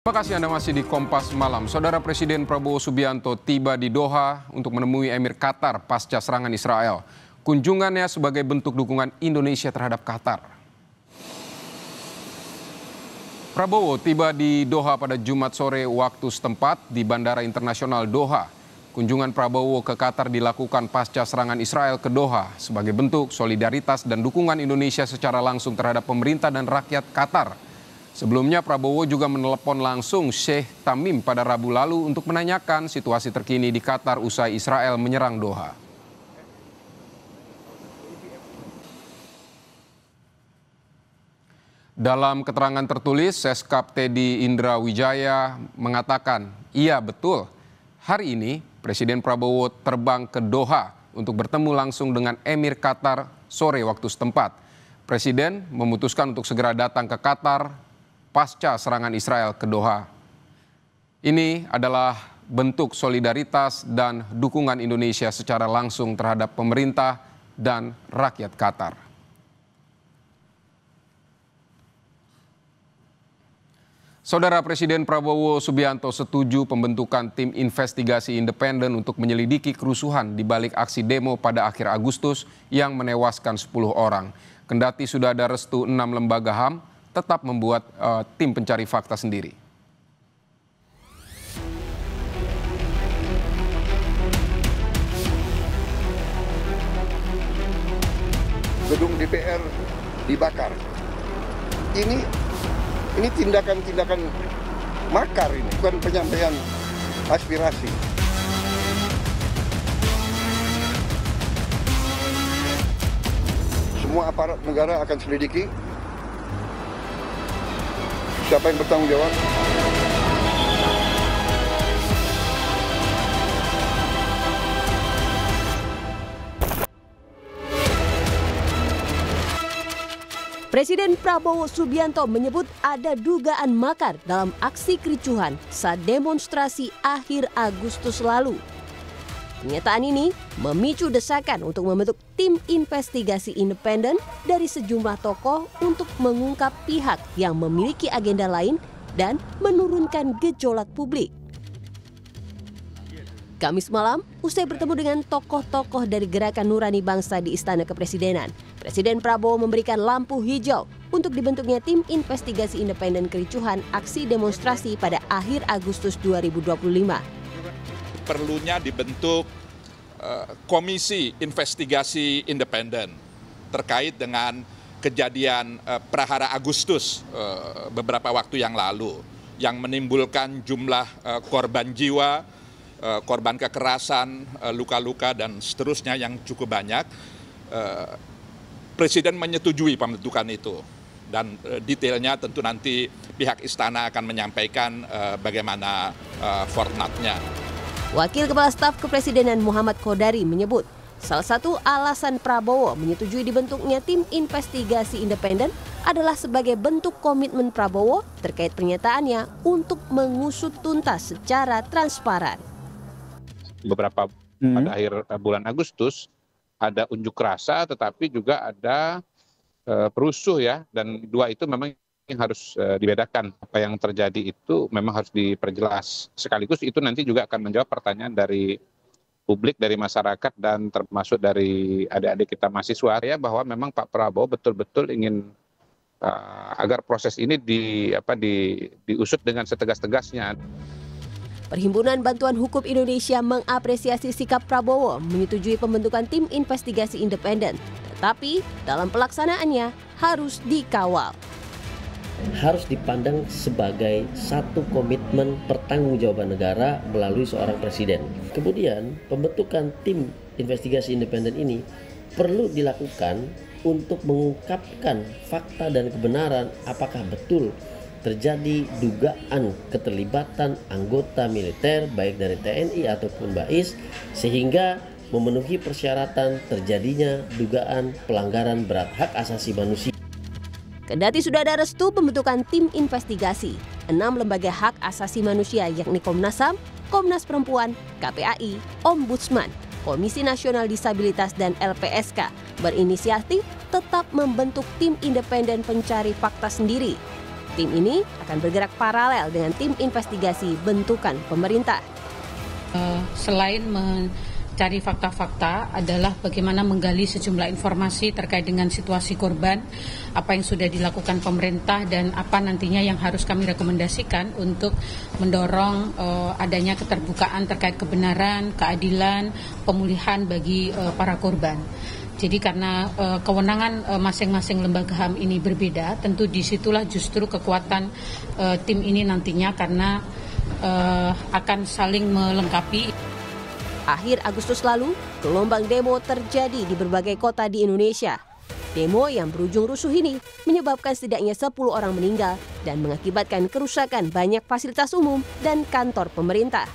Terima kasih Anda masih di Kompas Malam. Saudara Presiden Prabowo Subianto tiba di Doha untuk menemui Emir Qatar pasca serangan Israel. Kunjungannya sebagai bentuk dukungan Indonesia terhadap Qatar. Prabowo tiba di Doha pada Jumat sore waktu setempat di Bandara Internasional Doha. Kunjungan Prabowo ke Qatar dilakukan pasca serangan Israel ke Doha sebagai bentuk solidaritas dan dukungan Indonesia secara langsung terhadap pemerintah dan rakyat Qatar. Sebelumnya Prabowo juga menelepon langsung Sheikh Tamim pada Rabu lalu untuk menanyakan situasi terkini di Qatar usai Israel menyerang Doha. Dalam keterangan tertulis, Seskap Teddy Indra Wijaya mengatakan, iya betul, hari ini Presiden Prabowo terbang ke Doha untuk bertemu langsung dengan Emir Qatar sore waktu setempat. Presiden memutuskan untuk segera datang ke Qatar pasca serangan Israel ke Doha. Ini adalah bentuk solidaritas dan dukungan Indonesia secara langsung terhadap pemerintah dan rakyat Qatar. Saudara Presiden Prabowo Subianto setuju pembentukan tim investigasi independen untuk menyelidiki kerusuhan di balik aksi demo pada akhir Agustus yang menewaskan 10 orang. Kendati sudah ada restu 6 lembaga HAM, tetap membuat tim pencari fakta sendiri. Gedung DPR dibakar. Ini tindakan-tindakan makar, ini bukan penyampaian aspirasi. Semua aparat negara akan selidiki siapa yang bertanggung jawab. Presiden Prabowo Subianto menyebut ada dugaan makar dalam aksi kericuhan saat demonstrasi akhir Agustus lalu. Pernyataan ini memicu desakan untuk membentuk tim investigasi independen dari sejumlah tokoh untuk mengungkap pihak yang memiliki agenda lain dan menurunkan gejolak publik. Kamis malam, usai bertemu dengan tokoh-tokoh dari Gerakan Nurani Bangsa di Istana Kepresidenan, Presiden Prabowo memberikan lampu hijau untuk dibentuknya tim investigasi independen kericuhan aksi demonstrasi pada akhir Agustus 2025. Perlunya dibentuk komisi investigasi independen terkait dengan kejadian Prahara Agustus beberapa waktu yang lalu yang menimbulkan jumlah korban jiwa, korban kekerasan, luka-luka dan seterusnya yang cukup banyak. Presiden menyetujui pembentukan itu dan detailnya tentu nanti pihak istana akan menyampaikan bagaimana formatnya. Wakil Kepala Staf Kepresidenan Muhammad Kodari menyebut salah satu alasan Prabowo menyetujui dibentuknya tim investigasi independen adalah sebagai bentuk komitmen Prabowo terkait pernyataannya untuk mengusut tuntas secara transparan. Beberapa pada akhir bulan Agustus ada unjuk rasa tetapi juga ada perusuh ya, dan dua itu memang yang harus dibedakan. Apa yang terjadi itu memang harus diperjelas. Sekaligus itu nanti juga akan menjawab pertanyaan dari publik, dari masyarakat dan termasuk dari adik-adik kita mahasiswa ya, bahwa memang Pak Prabowo betul-betul ingin agar proses ini diusut dengan setegas-tegasnya. Perhimpunan Bantuan Hukum Indonesia mengapresiasi sikap Prabowo menyetujui pembentukan tim investigasi independen, tetapi dalam pelaksanaannya harus dikawal. Harus dipandang sebagai satu komitmen pertanggungjawaban negara melalui seorang presiden. Kemudian pembentukan tim investigasi independen ini perlu dilakukan untuk mengungkapkan fakta dan kebenaran apakah betul terjadi dugaan keterlibatan anggota militer baik dari TNI ataupun BAIS sehingga memenuhi persyaratan terjadinya dugaan pelanggaran berat hak asasi manusia. Kendati sudah ada restu pembentukan tim investigasi, 6 lembaga hak asasi manusia yakni Komnas HAM, Komnas Perempuan, KPAI, Ombudsman, Komisi Nasional Disabilitas dan LPSK berinisiatif tetap membentuk tim independen pencari fakta sendiri. Tim ini akan bergerak paralel dengan tim investigasi bentukan pemerintah. Selain mencari fakta-fakta adalah bagaimana menggali sejumlah informasi terkait dengan situasi korban, apa yang sudah dilakukan pemerintah dan apa nantinya yang harus kami rekomendasikan untuk mendorong adanya keterbukaan terkait kebenaran, keadilan, pemulihan bagi para korban. Jadi karena kewenangan masing-masing lembaga HAM ini berbeda, tentu disitulah justru kekuatan tim ini nantinya karena akan saling melengkapi. Akhir Agustus lalu, gelombang demo terjadi di berbagai kota di Indonesia. Demo yang berujung rusuh ini menyebabkan setidaknya 10 orang meninggal dan mengakibatkan kerusakan banyak fasilitas umum dan kantor pemerintah.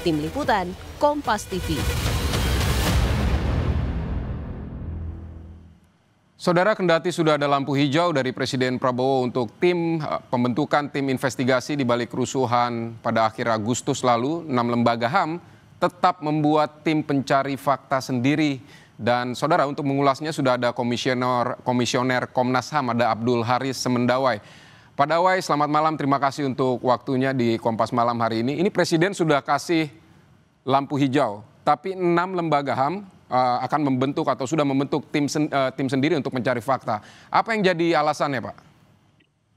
Tim Liputan, Kompas TV. Saudara, kendati sudah ada lampu hijau dari Presiden Prabowo untuk pembentukan tim investigasi di balik kerusuhan pada akhir Agustus lalu, 6 lembaga HAM tetap membuat tim pencari fakta sendiri. Dan saudara, untuk mengulasnya sudah ada komisioner Komnas HAM, ada Abdul Haris Semendawai. Pak Dawai, selamat malam, terima kasih untuk waktunya di Kompas Malam hari ini. Ini Presiden sudah kasih lampu hijau, tapi 6 lembaga HAM akan membentuk atau sudah membentuk tim sendiri untuk mencari fakta. Apa yang jadi alasannya, Pak?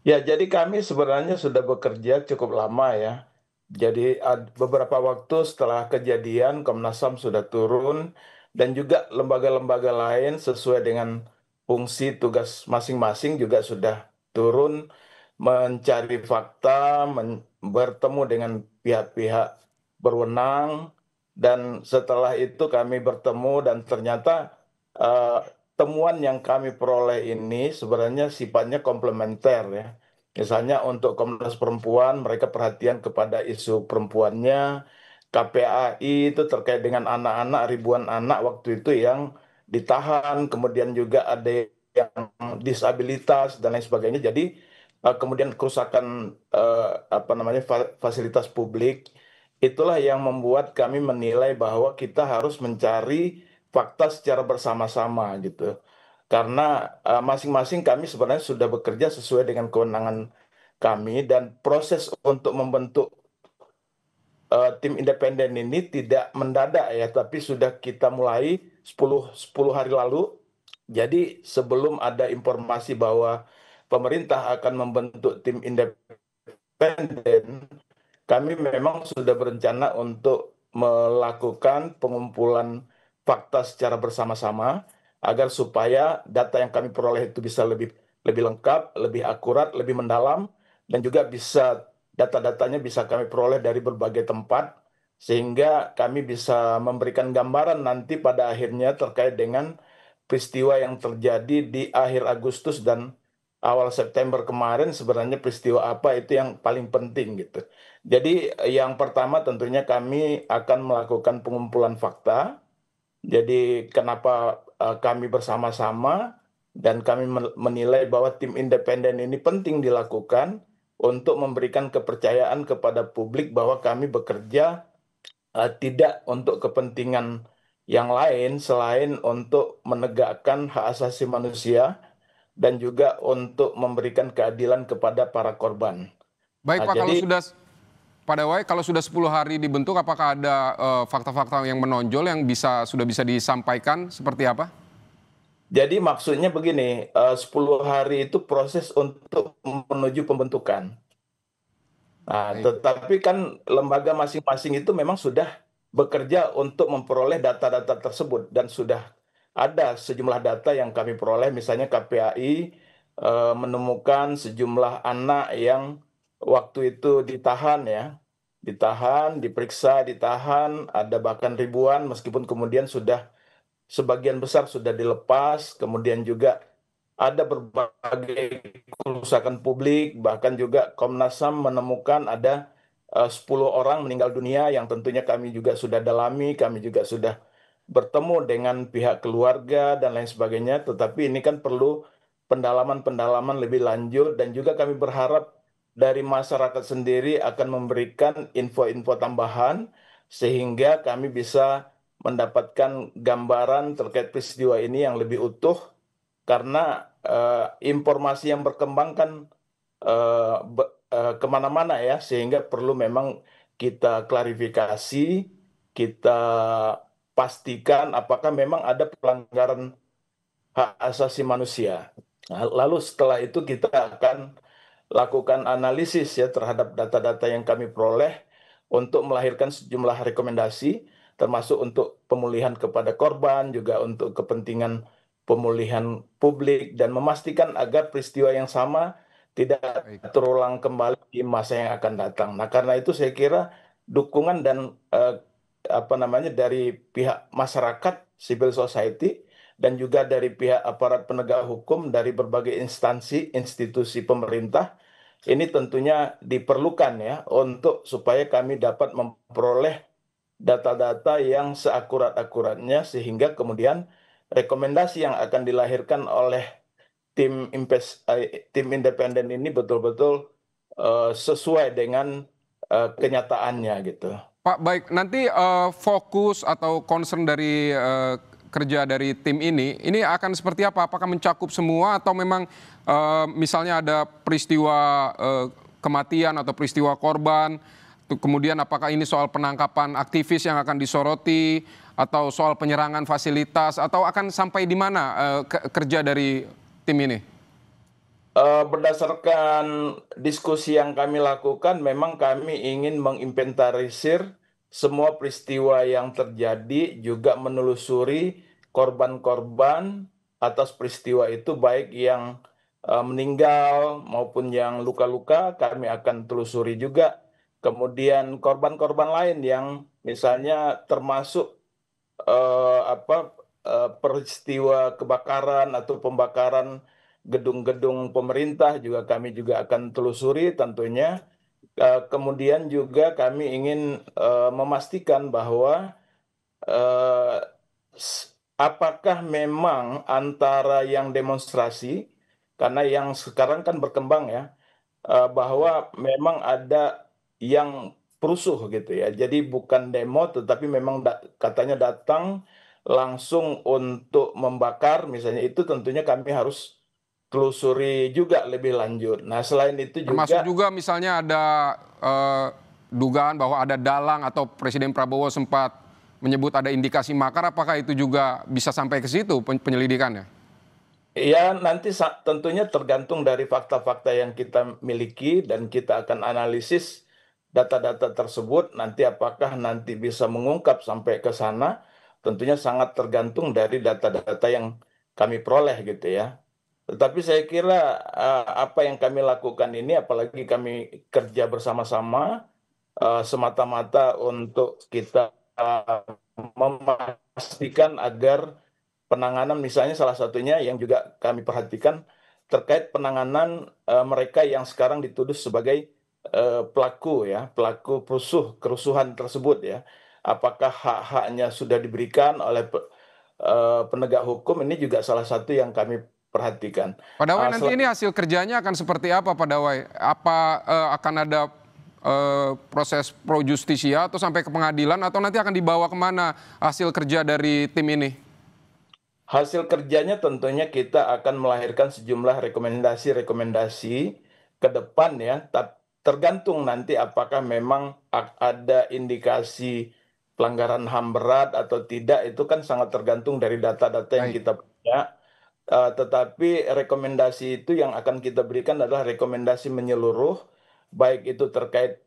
Ya, jadi kami sebenarnya sudah bekerja cukup lama ya. Jadi beberapa waktu setelah kejadian Komnas HAM sudah turun dan juga lembaga-lembaga lain sesuai dengan fungsi tugas masing-masing juga sudah turun mencari fakta, bertemu dengan pihak-pihak berwenang. Dan setelah itu kami bertemu dan ternyata temuan yang kami peroleh ini sebenarnya sifatnya komplementer ya. Misalnya untuk Komnas Perempuan mereka perhatian kepada isu perempuannya, KPAI itu terkait dengan anak-anak, ribuan anak waktu itu yang ditahan, kemudian juga ada yang disabilitas dan lain sebagainya. Jadi kemudian kerusakan fasilitas publik. Itulah yang membuat kami menilai bahwa kita harus mencari fakta secara bersama-sama gitu. Karena masing-masing kami sebenarnya sudah bekerja sesuai dengan kewenangan kami dan proses untuk membentuk tim independen ini tidak mendadak ya, tapi sudah kita mulai 10 hari lalu. Jadi sebelum ada informasi bahwa pemerintah akan membentuk tim independen, kami memang sudah berencana untuk melakukan pengumpulan fakta secara bersama-sama agar supaya data yang kami peroleh itu bisa lebih lengkap, lebih akurat, lebih mendalam, dan juga bisa data-datanya bisa kami peroleh dari berbagai tempat sehingga kami bisa memberikan gambaran nanti pada akhirnya terkait dengan peristiwa yang terjadi di akhir Agustus dan awal September kemarin sebenarnya peristiwa apa itu yang paling penting gitu. Jadi yang pertama tentunya kami akan melakukan pengumpulan fakta. Jadi kenapa kami bersama-sama dan kami menilai bahwa tim independen ini penting dilakukan untuk memberikan kepercayaan kepada publik bahwa kami bekerja tidak untuk kepentingan yang lain selain untuk menegakkan hak asasi manusia dan juga untuk memberikan keadilan kepada para korban. Baik Pak, Pak Dawai, kalau sudah 10 hari dibentuk, apakah ada fakta-fakta yang menonjol yang sudah bisa disampaikan seperti apa? Jadi maksudnya begini, 10 hari itu proses untuk menuju pembentukan. Nah, tetapi kan lembaga masing-masing itu memang sudah bekerja untuk memperoleh data-data tersebut dan sudah ada sejumlah data yang kami peroleh, misalnya KPAI menemukan sejumlah anak yang waktu itu ditahan ya, diperiksa, ditahan, ada bahkan ribuan meskipun kemudian sudah sebagian besar sudah dilepas, kemudian juga ada berbagai kerusakan publik, bahkan juga Komnas HAM menemukan ada 10 orang meninggal dunia yang tentunya kami juga sudah dalami, kami juga sudah bertemu dengan pihak keluarga dan lain sebagainya, tetapi ini kan perlu pendalaman-pendalaman lebih lanjut dan juga kami berharap dari masyarakat sendiri akan memberikan info-info tambahan sehingga kami bisa mendapatkan gambaran terkait peristiwa ini yang lebih utuh karena informasi yang berkembang kan kemana-mana ya, sehingga perlu memang kita klarifikasi, kita pastikan apakah memang ada pelanggaran hak asasi manusia. Nah, lalu setelah itu kita akan lakukan analisis ya terhadap data-data yang kami peroleh untuk melahirkan sejumlah rekomendasi, termasuk untuk pemulihan kepada korban, juga untuk kepentingan pemulihan publik, dan memastikan agar peristiwa yang sama tidak terulang kembali di masa yang akan datang. Nah, karena itu saya kira dukungan dan dari pihak masyarakat, civil society, dan juga dari pihak aparat penegak hukum dari berbagai instansi, institusi pemerintah, ini tentunya diperlukan ya untuk supaya kami dapat memperoleh data-data yang seakurat-akuratnya, sehingga kemudian rekomendasi yang akan dilahirkan oleh tim independen ini betul-betul sesuai dengan kenyataannya gitu. Pak, baik, nanti fokus atau concern dari kerja dari tim ini akan seperti apa? Apakah mencakup semua atau memang misalnya ada peristiwa kematian atau peristiwa korban, kemudian apakah ini soal penangkapan aktivis yang akan disoroti atau soal penyerangan fasilitas, atau akan sampai di mana kerja dari tim ini? Berdasarkan diskusi yang kami lakukan, memang kami ingin menginventarisir semua peristiwa yang terjadi, juga menelusuri korban-korban atas peristiwa itu, baik yang meninggal maupun yang luka-luka, kami akan telusuri juga. Kemudian korban-korban lain yang misalnya termasuk peristiwa kebakaran atau pembakaran gedung-gedung pemerintah juga kami juga akan telusuri tentunya. Kemudian juga kami ingin memastikan bahwa apakah memang antara yang demonstrasi, karena yang sekarang kan berkembang ya, bahwa memang ada yang perusuh gitu ya. Jadi bukan demo, tetapi memang katanya datang langsung untuk membakar misalnya, itu tentunya kami harus telusuri juga lebih lanjut. Nah, selain itu juga termasuk juga misalnya ada dugaan bahwa ada dalang atau Presiden Prabowo sempat menyebut ada indikasi makar, apakah itu juga bisa sampai ke situ penyelidikannya? Ya, nanti tentunya tergantung dari fakta-fakta yang kita miliki, dan kita akan analisis data-data tersebut. Nanti apakah nanti bisa mengungkap sampai ke sana, tentunya sangat tergantung dari data-data yang kami peroleh gitu ya. Tetapi saya kira apa yang kami lakukan ini, apalagi kami kerja bersama-sama, semata-mata untuk kita memastikan agar penanganan, misalnya salah satunya yang juga kami perhatikan terkait penanganan mereka yang sekarang dituduh sebagai pelaku kerusuhan tersebut ya. Apakah hak-haknya sudah diberikan oleh penegak hukum, ini juga salah satu yang kami perhatikan. Pak Dawai, nanti ini hasil kerjanya akan seperti apa, Pak Dawai? Apa akan ada proses pro justisia atau sampai ke pengadilan, atau nanti akan dibawa kemana hasil kerja dari tim ini? Hasil kerjanya tentunya kita akan melahirkan sejumlah rekomendasi ke depan ya. Tergantung nanti apakah memang ada indikasi pelanggaran HAM berat atau tidak, itu kan sangat tergantung dari data-data yang kita punya. Tetapi rekomendasi itu yang akan kita berikan adalah rekomendasi menyeluruh, baik itu terkait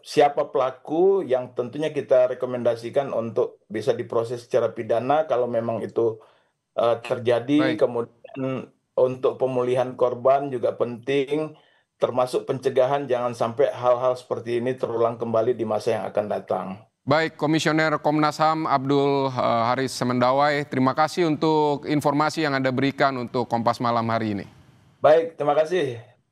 siapa pelaku yang tentunya kita rekomendasikan untuk bisa diproses secara pidana kalau memang itu terjadi. Kemudian untuk pemulihan korban juga penting, termasuk pencegahan jangan sampai hal-hal seperti ini terulang kembali di masa yang akan datang. Baik, Komisioner Komnas HAM Abdul Haris Semendawai, terima kasih untuk informasi yang Anda berikan untuk Kompas Malam hari ini. Baik, terima kasih.